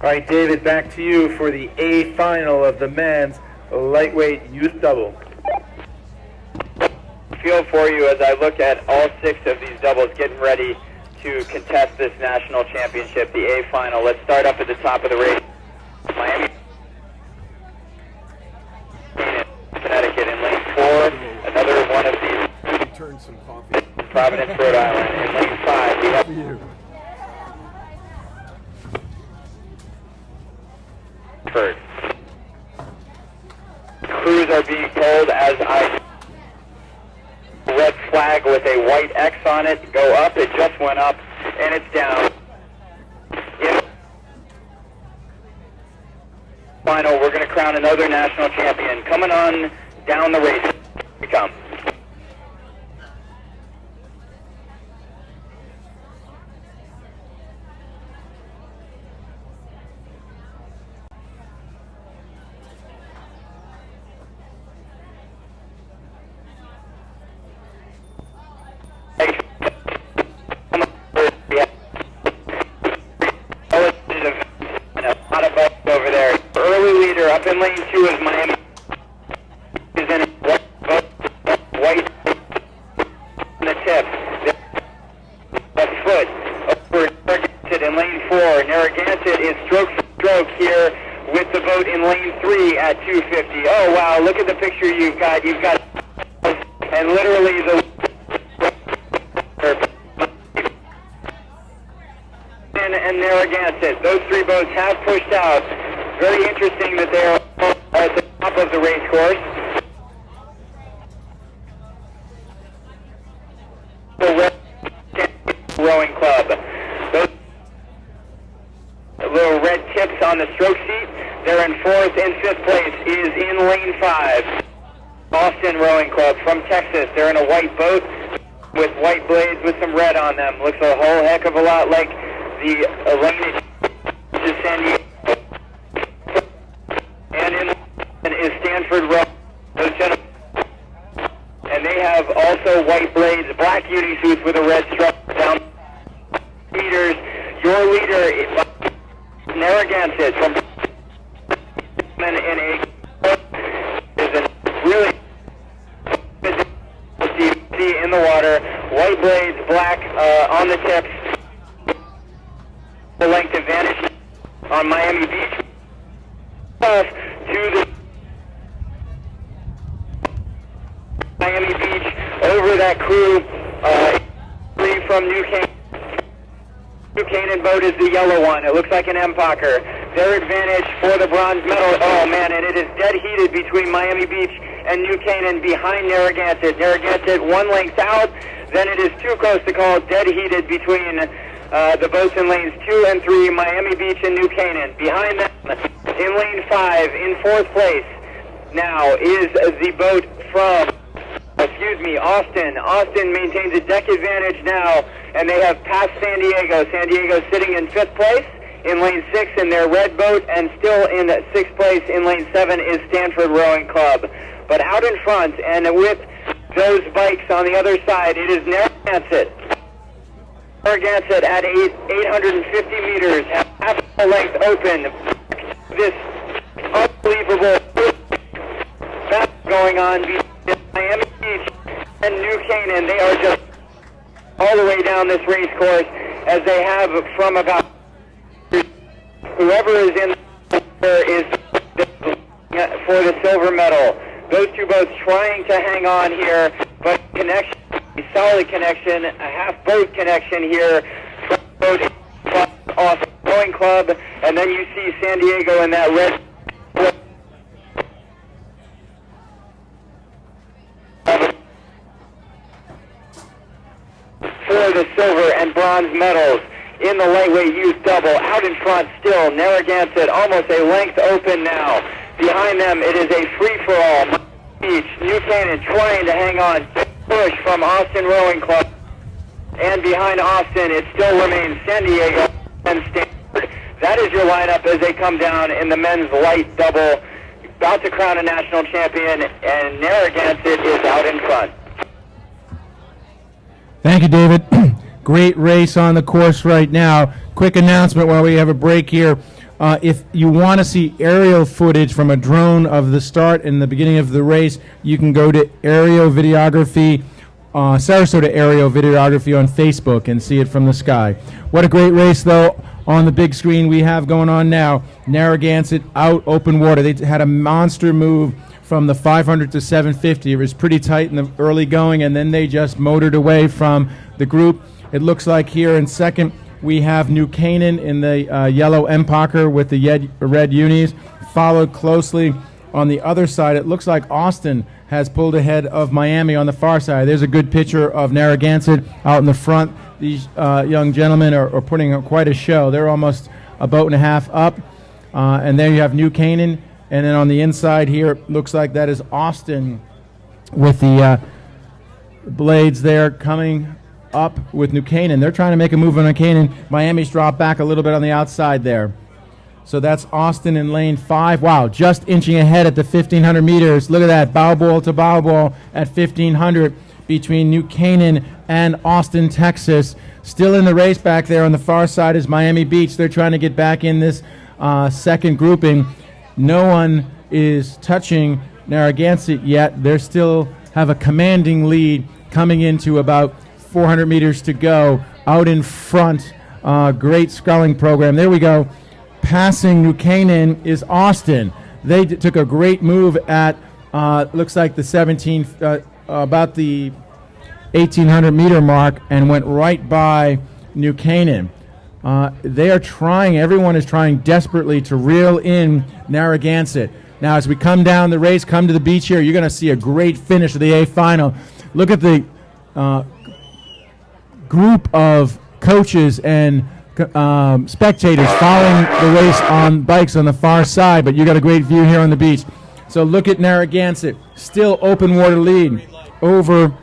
All right, David, back to you for the A final of the men's lightweight youth double. Feel for you as I look at all 6 of these doubles getting ready to contest this national championship, the A final. Let's start up at the top of the race. Miami, Connecticut in lane 4. Another one of these. Turn some coffee. Providence, Rhode Island. In lane 5, we have First. Crews are being told as I red flag with a white X on it go up. It just went up and it's down. In final, we're going to crown another national champion. Coming on down the race. We come. Up in lane 2 is Miami. Is in white on the tip. Left foot over Narragansett in lane 4. Narragansett is stroke for stroke here with the boat in lane 3 at 250. Oh wow! Look at the picture you've got. You've got and literally the and Narragansett. Those 3 boats have pushed out. Very interesting that they are at the top of the race course. The Rowing Club. Those little red tips on the stroke seat. They're in 4th and 5th place is in lane 5. Austin Rowing Club from Texas. They're in a white boat with white blades with some red on them. Looks a whole heck of a lot like the lane to San Diego. Is Stanford Row, those gentlemen, and they have also white blades, black uni suits with a red stripe down meters. Your leader is Narragansett from in a really in the water, white blades, black on the tips, the length advantage on Miami Beach to the Miami Beach over that crew from New Canaan boat is the yellow one. It looks like an Empacher. Their advantage for the bronze medal. Oh man, and it is dead heated between Miami Beach and New Canaan behind Narragansett. Narragansett 1 length out. Then it is too close to call. Dead heated between the boats in lanes 2 and 3, Miami Beach and New Canaan. Behind them in lane 5 in 4th place now is the boat from Austin. Austin maintains a deck advantage now, and they have passed San Diego. San Diego sitting in 5th place in lane 6 in their red boat, and still in 6th place in lane 7 is Stanford Rowing Club. But out in front, and with those bikes on the other side, it is Narragansett. Narragansett at 850 meters, half a length open. This unbelievable battle going on between Miami Beach and New Canaan. They are just all the way down this race course as they have from about whoever is in there is for the silver medal. Those 2 boats trying to hang on here, but connection, a solid connection, a half boat connection here from boat off Rowing Club, and then you see San Diego in that red for the silver and bronze medals in the lightweight youth double. Out in front still, Narragansett almost a length open now. Behind them it is a free-for-all. Beach, New Canaan trying to hang on. Push from Austin Rowing Club. And behind Austin it still remains San Diego and Stanford. That is your lineup as they come down in the men's light double. About to crown a national champion, and Narragansett is out in front. Thank you, David. Great race on the course right now. Quick announcement while we have a break here. If you want to see aerial footage from a drone of the start and the beginning of the race, you can go to Aerial Videography, Sarasota Aerial Videography on Facebook and see it from the sky. What a great race, though. On the big screen we have going on now, Narragansett out open water. They had a monster move from the 500 to 750. It was pretty tight in the early going, and then they just motored away from the group. It looks like here in second we have New Canaan in the yellow Empacher with the red unis, followed closely on the other side. It looks like Austin has pulled ahead of Miami on the far side. There's a good picture of Narragansett out in the front. These young gentlemen are putting on quite a show. They're almost a boat and a half up. And there you have New Canaan. And then on the inside here, looks like that is Austin with the blades there coming up with New Canaan. They're trying to make a move on New Canaan. Miami's dropped back a little bit on the outside there. So that's Austin in lane 5. Wow, just inching ahead at the 1,500 meters. Look at that, bow ball to bow ball at 1,500 between New Canaan and Austin, Texas. Still in the race back there on the far side is Miami Beach. They're trying to get back in this second grouping. No one is touching Narragansett yet. They still have a commanding lead coming into about 400 meters to go. Out in front, great sculling program. There we go. Passing New Canaan is Austin. They took a great move at, looks like the about the 1,800 meter mark and went right by New Canaan. They are trying, everyone is trying desperately to reel in Narragansett. Now as we come down the race, come to the beach here, you're going to see a great finish of the A final. Look at the group of coaches and spectators following the race on bikes on the far side, but you got a great view here on the beach. So look at Narragansett, still open water lead over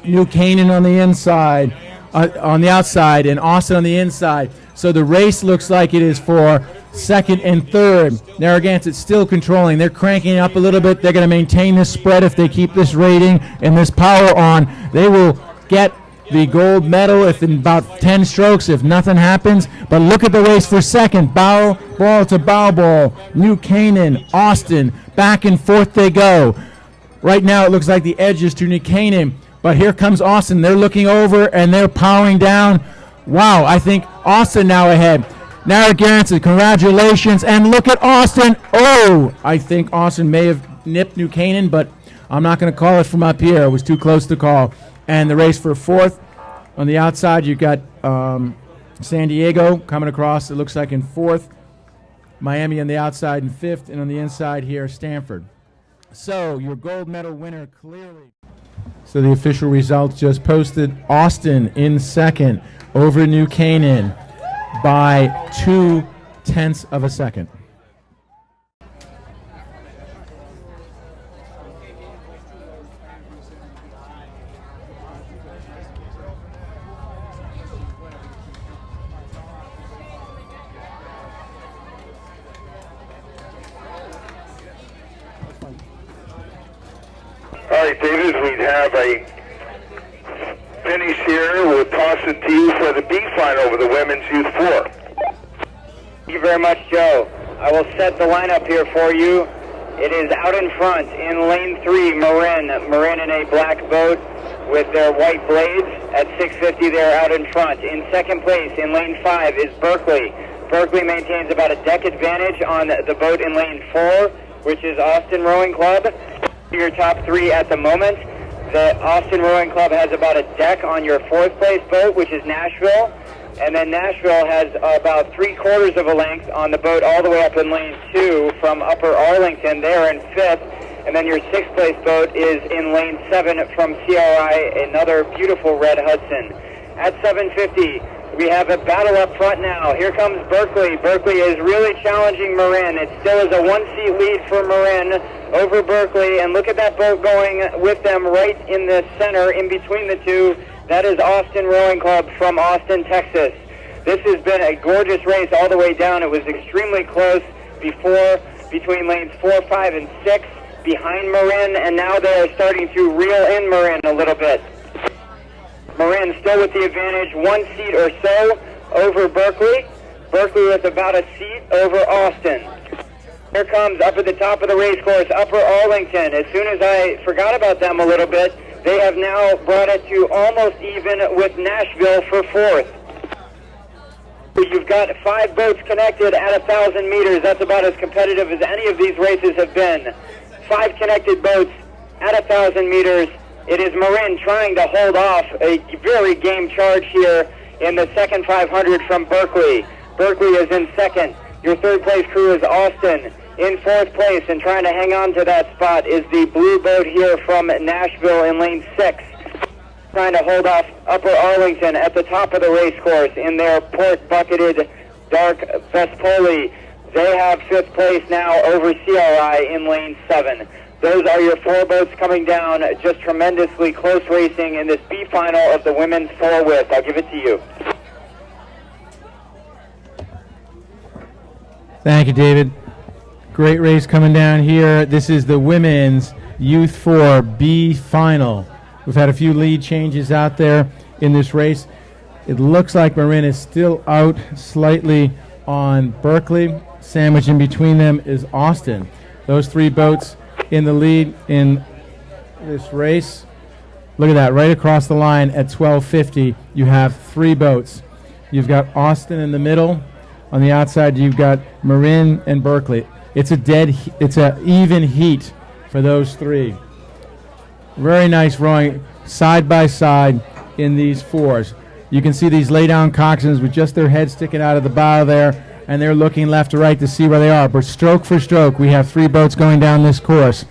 New Canaan on the inside, on the outside, and Austin on the inside. So the race looks like it is for second and third. Narragansett still controlling. They're cranking up a little bit. They're going to maintain this spread if they keep this rating and this power on. They will get the gold medal if in about 10 strokes if nothing happens. But look at the race for second. Bow ball to bow ball. New Canaan, Austin, back and forth they go. Right now it looks like the edge is to New Canaan, but here comes Austin. They're looking over and they're powering down. Wow, I think Austin now ahead. Narragansett, congratulations, and look at Austin. Oh, I think Austin may have nipped New Canaan, but I'm not going to call it from up here. It was too close to call. And the race for fourth. On the outside, you've got San Diego coming across, it looks like in fourth. Miami on the outside in fifth, and on the inside here, Stanford. So your gold medal winner clearly. So the official results just posted. Austin in second over New Canaan by 0.2 of a second. All right, David, we have a finish here. We'll toss it to you for the B final over the women's youth 4. Thank you very much, Joe. I will set the lineup here for you. It is out in front in lane 3, Marin. Marin in a black boat with their white blades. At 650, they're out in front. In second place in lane 5 is Berkeley. Berkeley maintains about a deck advantage on the boat in lane 4, which is Austin Rowing Club. Your top 3 at the moment. The Austin Rowing Club has about a deck on your 4th place boat, which is Nashville. And then Nashville has about 3/4 of a length on the boat all the way up in lane 2 from Upper Arlington. They're in 5th. And then your 6th place boat is in lane 7 from CRI, another beautiful red Hudson. At 750, we have a battle up front now. Here comes Berkeley. Berkeley is really challenging Marin. It still is a 1-seat lead for Marin over Berkeley. And look at that boat going with them right in the center in between the two. That is Austin Rowing Club from Austin, Texas. This has been a gorgeous race all the way down. It was extremely close before between lanes 4, 5, and 6 behind Marin. And now they are starting to reel in Marin a little bit. Marin still with the advantage, 1 seat or so over Berkeley. Berkeley with about a seat over Austin. Here comes up at the top of the race course, Upper Arlington. As soon as I forgot about them a little bit, they have now brought it to almost even with Nashville for fourth. You've got 5 boats connected at 1,000 meters. That's about as competitive as any of these races have been. 5 connected boats at 1,000 meters. It is Marin trying to hold off a very game charge here in the second 500 from Berkeley. Berkeley is in second. Your third place crew is Austin. In fourth place and trying to hang on to that spot is the blue boat here from Nashville in lane 6. Trying to hold off Upper Arlington at the top of the race course in their port-bucketed dark Vespoli. They have fifth place now over CRI in lane 7. Those are your 4 boats coming down. Just tremendously close racing in this B final of the women's 4-width. I'll give it to you. Thank you, David. Great race coming down here. This is the women's Youth 4 B final. We've had a few lead changes out there in this race. It looks like Marin is still out slightly on Berkeley. Sandwiched in between them is Austin. Those 3 boats in the lead in this race. Look at that, right across the line at 12:50, you have 3 boats. You've got Austin in the middle. On the outside, you've got Marin and Berkeley. It's a even heat for those 3. Very nice rowing side by side in these 4s. You can see these lay-down coxswains with just their head sticking out of the bow there, and they're looking left to right to see where they are. But stroke for stroke, we have 3 boats going down this course,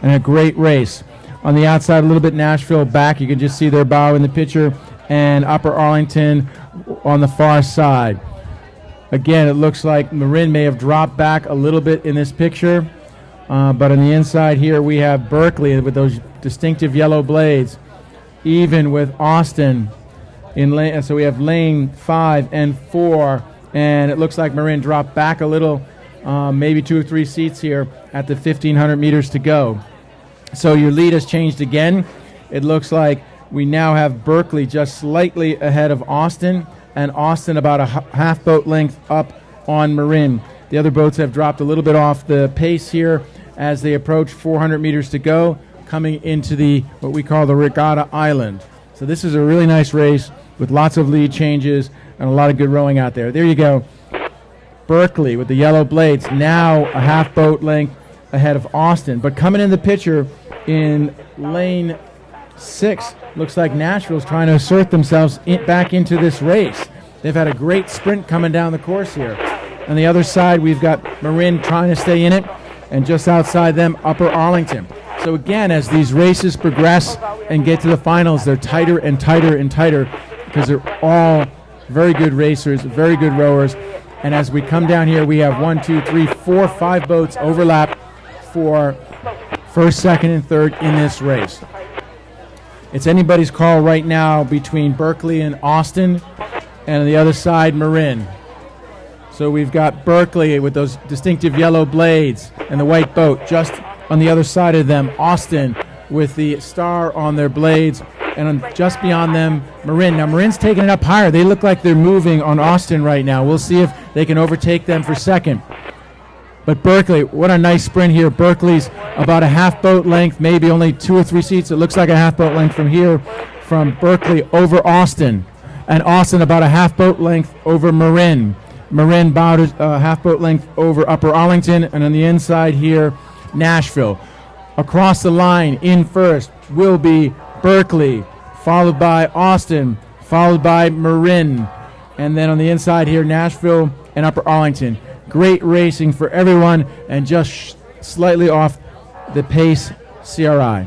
and a great race. On the outside, a little bit Nashville back. You can just see their bow in the picture, and Upper Arlington on the far side. Again, it looks like Marin may have dropped back a little bit in this picture, but on the inside here we have Berkeley with those distinctive yellow blades, even with Austin in lane. So we have lane 5 and 4, and it looks like Marin dropped back a little, maybe 2 or 3 seats here at the 1,500 meters to go. So your lead has changed again. It looks like we now have Berkeley just slightly ahead of Austin, and Austin about a half boat length up on Marin. The other boats have dropped a little bit off the pace here as they approach 400 meters to go, coming into the what we call the Regatta Island. So this is a really nice race with lots of lead changes and a lot of good rowing out there. There you go. Berkeley with the yellow blades, now a half boat length ahead of Austin. But coming in the picture in lane 6, looks like Nashville's trying to assert themselves back into this race. They've had a great sprint coming down the course here. On the other side, we've got Marin trying to stay in it, and just outside them, Upper Arlington. So again, as these races progress and get to the finals, they're tighter and tighter and tighter because they're all very good racers, very good rowers. And as we come down here, we have 1, 2, 3, 4, 5 boats overlap for first, second, and third in this race. It's anybody's call right now between Berkeley and Austin, and on the other side, Marin. So we've got Berkeley with those distinctive yellow blades and the white boat. Just on the other side of them, Austin with the star on their blades, and just beyond them, Marin. Now, Marin's taking it up higher. They look like they're moving on Austin right now. We'll see if they can overtake them for second. But Berkeley, what a nice sprint here. Berkeley's about a half boat length, maybe only 2 or 3 seats. It looks like a half boat length from here, from Berkeley over Austin. And Austin about a half boat length over Marin. Marin about a half boat length over Upper Arlington. And on the inside here, Nashville. Across the line in first will be Berkeley, followed by Austin, followed by Marin. And then on the inside here, Nashville and Upper Arlington. Great racing for everyone, and just slightly off the pace CRI.